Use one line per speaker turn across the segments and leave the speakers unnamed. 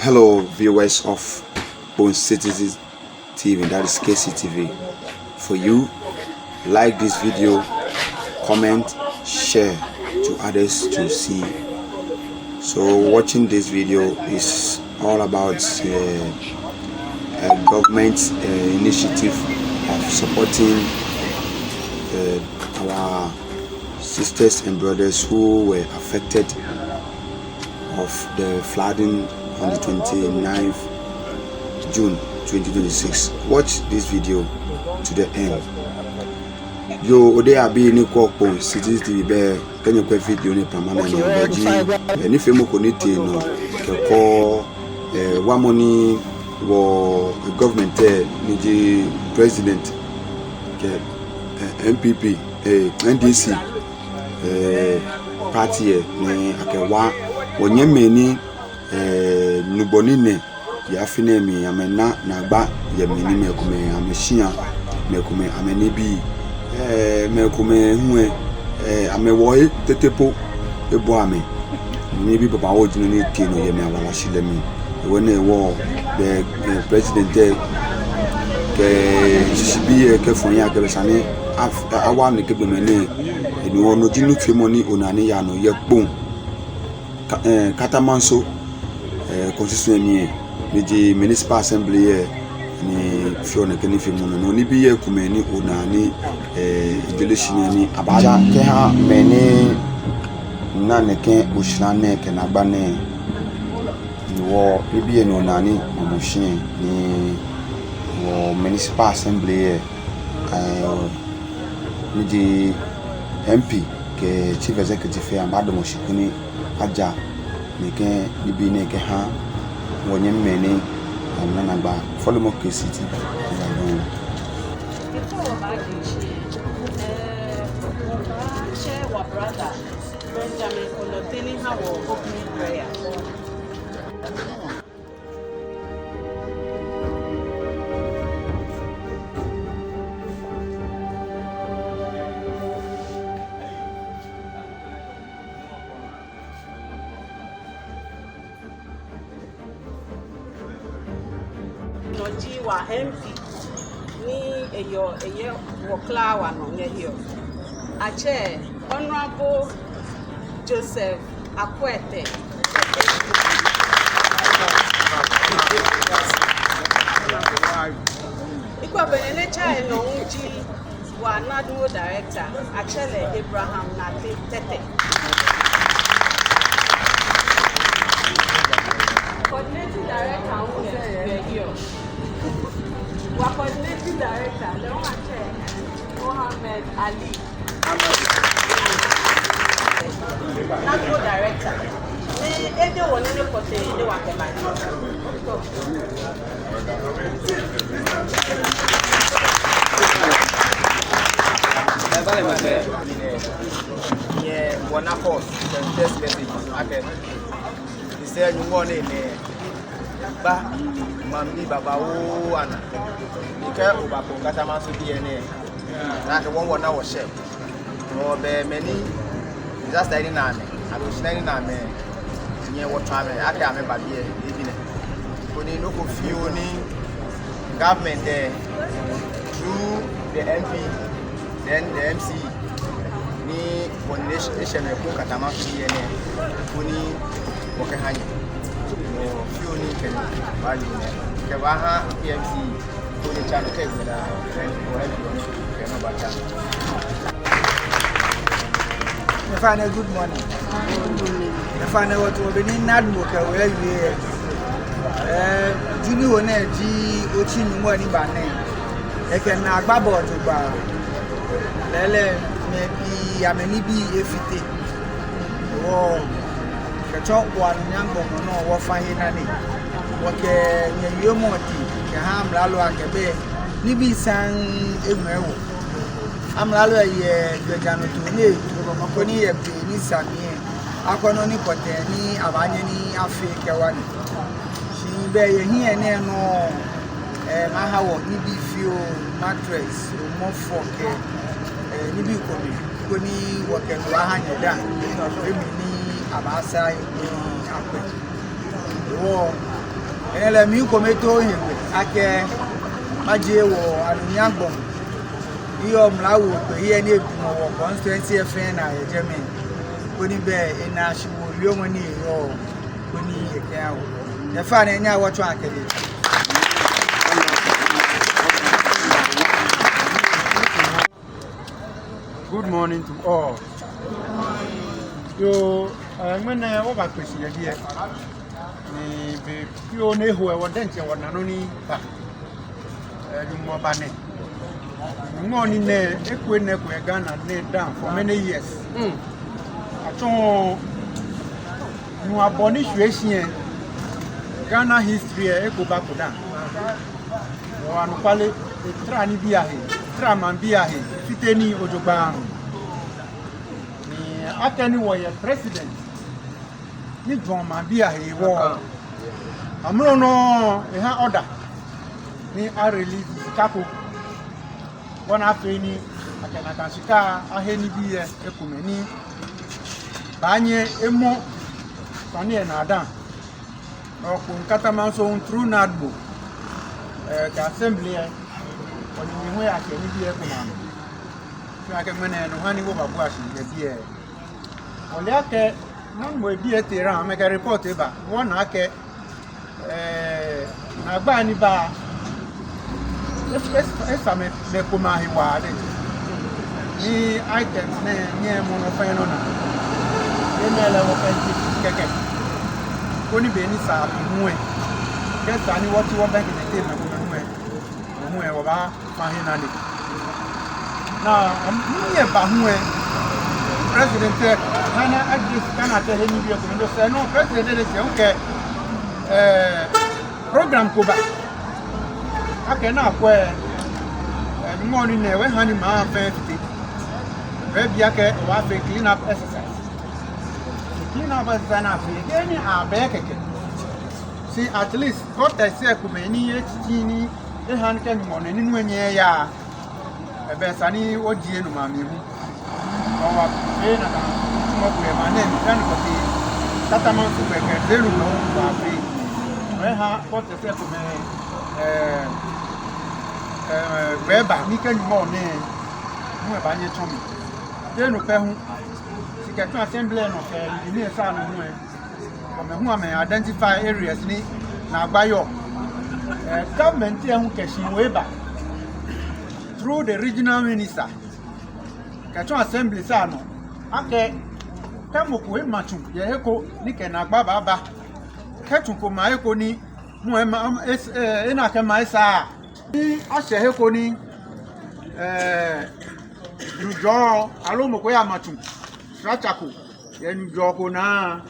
Hello viewers of Kpone Citizen TV, that is KCTV. For you, like this video, comment, share to others to see. So watching this video is all about a government initiative of supporting our sisters and brothers who were affected of the flooding on the 29th June 2026. Watch this video to the end. Yo, ode abi ni Kpone Citizen TV be kenye kwa video ni permanent na beji ni femo konite no keko wa money wo government ni the president ke MPP NDC party ni akewa wonyemeni nubonine ya fine mi amena na gba yemeni mekume ameshia mekume amenibi mekume hue amewo tetepo ebo ame ni bi papa wo jinu ni tino yemi awala shilemi wona wo the president ke shibi ke fun ya ke sane awa ni ke gbemene eni wono jinu twemoni onani ya no ye gbon Katamanso constitution ni Municipal Assembly ni fiona ke ni fimuno no ni bi ye kumeni onani election ni abaja ke ha meni na ne ke ushane ke na gba ne wo bi ye no onani momushin ni wo Municipal Assembly ni di MP ke chief executive ambado moshikuni aja neke bibi neke ha wonye mmeni amna gba follow mo KCT
share wa brother Benjamin Konoteni ha wo opening prayer. Noji wa MP ni eyo wo klawa no nye hiyo ache Honorable Joseph Akuerteh ikwa benene cha no nji wa national director Achele Abraham na Tetteh coordinating director who is here. Our coordinating director, the one Mohammed Ali. National director. They want to put the one
yeah, one of us, the test message. He said, you want it. Ba mamdi baba wo ana ike obako Katamanso DNA na ke won wona wo share no be many just like na me adoshina na me nye wo twa me ake ame ba bie ebi ne koni no ko fi oni government there through the MP then the MC ni coordination e ko Katamanso DNA koni wo ke hanye fioni ken bali ne ke ba ha PMC ko ni chano ke da friend ko help you ke no bata the final good morning the final what we be nad mo ke we wie juni wona ji ochi ni mo ni ba ne e ke na agbabo to ba lele me bi ameni bi efite oh kecho kwa nyango no wo fahina ni woke nyeyo moti ke ha mlalo akebe ni bi san emewo amlalo ye dwejano to ne ko ni ye pe ni samie akono ni kote ni abanye ni afike wani shi be ye hie ne no mahawo ni bi fio mattress mo foke ni bi ko ni woke do ahanye da emi ni abasa Akuerteh wo ele mi kometo hebe ake maje wo anunyagbo iyo mlawo to ye ni edumo wo constituency efen na ejeme oni be ina shiwo liomo ni yo oni ekan wo the fa na nya wo twa akede. Good morning to all. Yo, when I over question here, you know who I want to tell what Nanoni, you more banner. Morning there, Kpone Ghana laid down for many years. I told you are born in Ghana history, Eko Bakuda. One quality, Trani Biahi, Traman Biahi, Fiteni Ojoban. Akeni was president. Ni drama Biahi war. Amro no, he had order. Ni a release Kaku. One after any, Akanakashika, Aheni Bia, Ekumeni, Banye, Emo, Tony and Adam. Kpone Katamansu through Nadbo, the assembly, when you were at any beer command. So I can manage no honey over washing the beer. Oliake, none will be at the round, make a report about one ake, Nabani bar. If I may come out here, the items near Monofenona, email of Only Benny Sab, Mue. Guess I knew what you were back in the table. Mue, Mahinani. Now, I'm near Bahue. President Hana Agis cannot tell any of you say no, President is okay. Program Kuba. I cannot wear morning when honey ma 50. Maybe I can clean up exercise. Clean up as an African are back again. See, at least what I say, Kumeni, Tini, a hand can money in when ye are a Bessani or Gino Mammy. Our pain about my name, Katamanso, Zero, what I say to me, Weba, Nika, more name, no about your Tommy. Then, she can assembly of near San who may identify areas now by your government who can Weba through the regional minister. Catch assembly Sano. Okay, come up with Machu, Yeko, Nikan Baba, Katuko Maekoni, Muema is Enaka Maisa. Asha Hekoni, you draw Alomokoya Matu, Rachaku, and Jokona.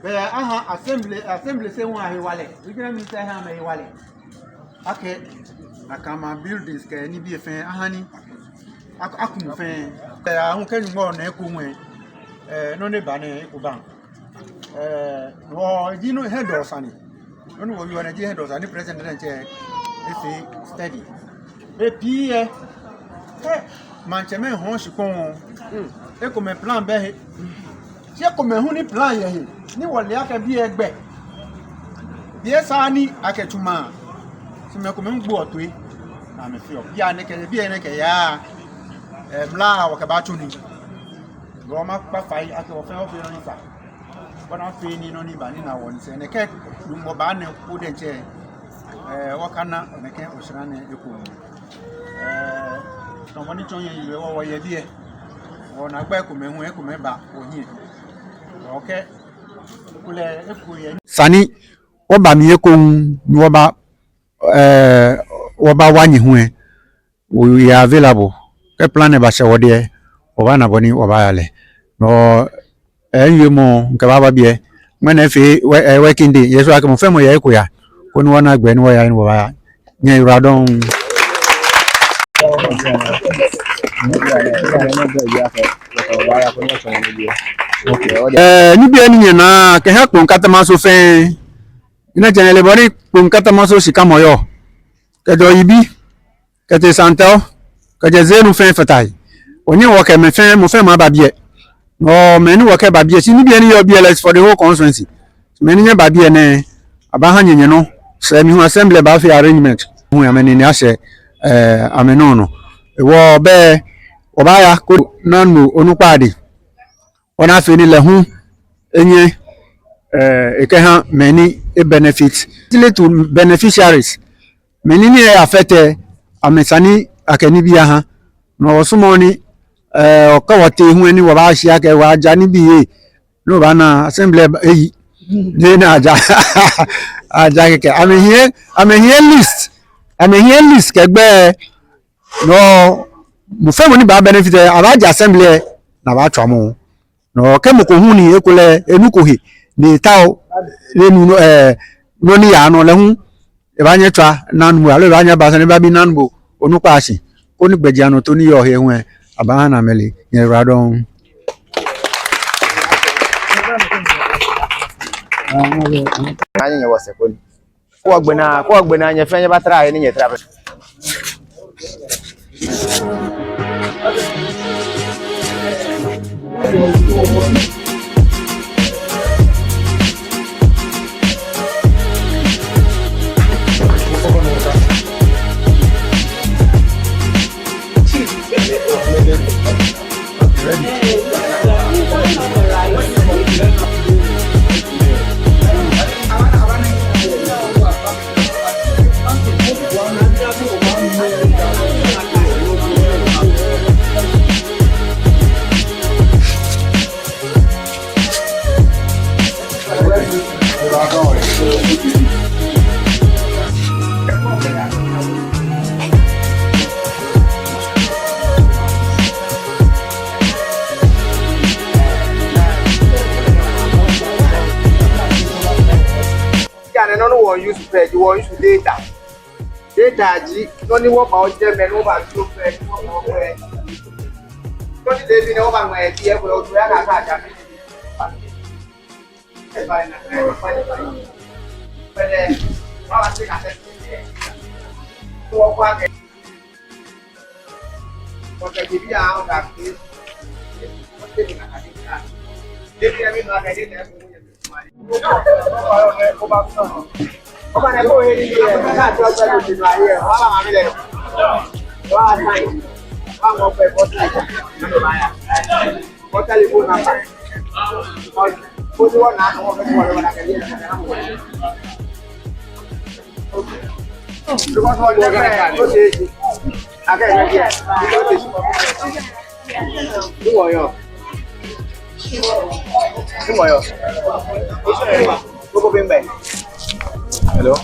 Assembly say one he wallet. We can say how many wallet. Okay, I come buildings can be a fan, honey. Akum fan. I can more Nekum, no nebane, Uban. Well, you know, head or sunny. Don't know you are a head or any president, if steady. A P. Manchame Honshikon, Echo plan bear. Come who plan ye, ni wale aka bi egbe. Yes, ani aketuma. So me come ngbo otwe na me feel. Ya ne ke bi ene ke ya mla wa ka ba tuni. Go ma pa fai ake wo fe ofe no nfa. Bona fe ni no ni ba ni na won se ne ke dum bo ba ne ku de che wo kana ne ke osira ne eku. No woni tonye yiwe wo ye bi e. Wo na gba ku me hu e ku me ba ohin. Okay. Sani oba mi ekon oba wanyi hu we are available ke plan ba se wode oba na boni oba yale no mo nke baba bie mena fe working day yeso aka mo femo ya ekoya ko ni wona gbe ni wo ya ni wo ba nya iradon ni bi eni na ke ha Kpone Katamansu fe ina janele bori Kpone Katamansu sika moyo ke do yibi ke te santel ke je zenu fe fatai oni wo ke me fe mo fe ma ba bie no me ni wo ke ba bie si ni bi eni yo bie for the whole constituency me ni nya ba bie ne aba ha nyenye no
So me who assembly ba fi arrangement hu ya me ni ase ameno no wo be oba ya ko nanu onupadi ona fi ni le hu enye eke ha many benefits to beneficiaries many ni affected amesani akeni bia ha no osumoni okawote hu eni wo ba hia ke wa ja ni bi no ba na assembly eyi de na aja aja ke I'm here list kegbe no mo fe mo ni ba benefit abaja assembly na ba twa mo no ke mo ko hu ni ekole enu ko he ni taw lenu no ni ya no le hu e ba nye twa nan mu alo ba nya ba san ba bi nan bo onu pa asi ko ni gbeji anu to ni yo he hu e aba na mele ye radon
Anyị nye wose ko ni. Ko ogbena nye fenye batra ni nye tra. No one use pay, you want use data. Data G, no ni what about them and over to pay. Don't they be over my idea for to have a Hello.